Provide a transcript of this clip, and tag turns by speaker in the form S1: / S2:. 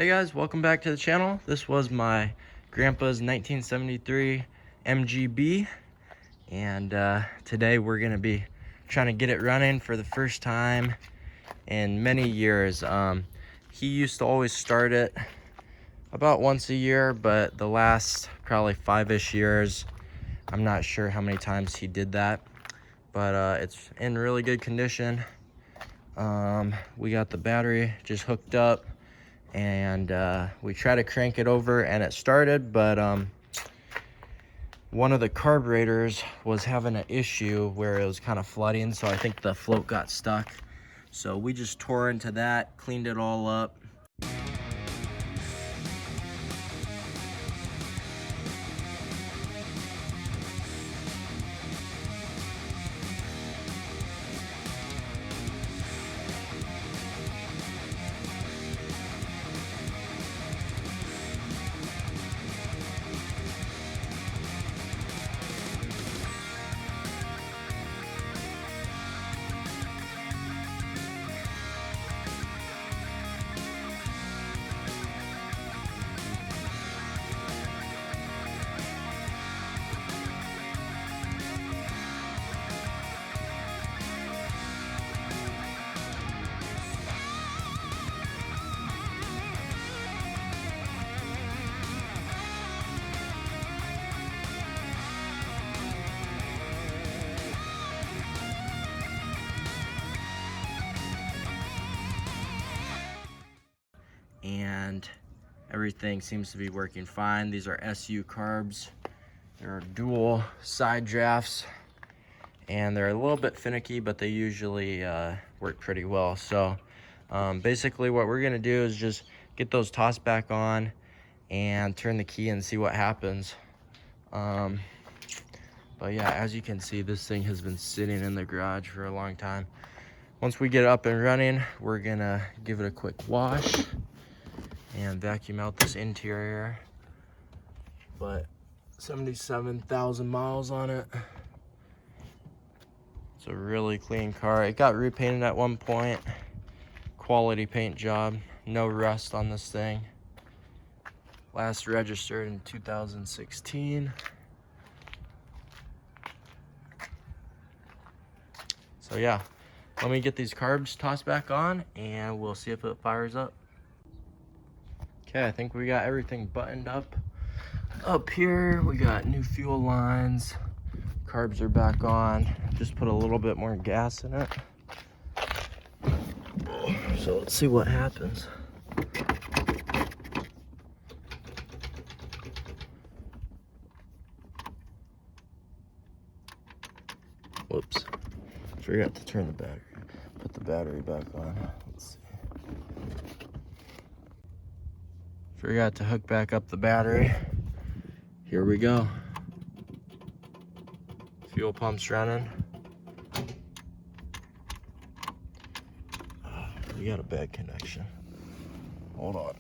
S1: Hey guys, welcome back to the channel. This was my grandpa's 1973 MGB, and today we're gonna be trying to get it running for the first time in many years. He used to always start it about once a year, but the last probably 5-ish years, I'm not sure how many times he did that, but it's in really good condition. We got the battery just hooked up, and we tried to crank it over and it started, but one of the carburetors was having an issue where it was kind of flooding, so I think the float got stuck. So we just tore into that, cleaned it all up. And everything seems to be working fine. These are SU carbs. They're dual side drafts, and they're a little bit finicky, but they usually work pretty well. So basically what we're gonna do is just get those tossed back on and turn the key and see what happens. But yeah, as you can see, this thing has been sitting in the garage for a long time. Once we get it up and running, we're gonna give it a quick wash and vacuum out this interior. But 77,000 miles on it. It's a really clean car. It got repainted at one point. Quality paint job. No rust on this thing. Last registered in 2016. So yeah, let me get these carbs tossed back on and we'll see if it fires up. Okay, I think we got everything buttoned up. Up here, we got new fuel lines. Carbs are back on. Just put a little bit more gas in it. So let's see what happens. Whoops, forgot to turn the battery. Put the battery back on. Let's see. Forgot to hook back up the battery. Here we go. Fuel pump's running. We got a bad connection. Hold on.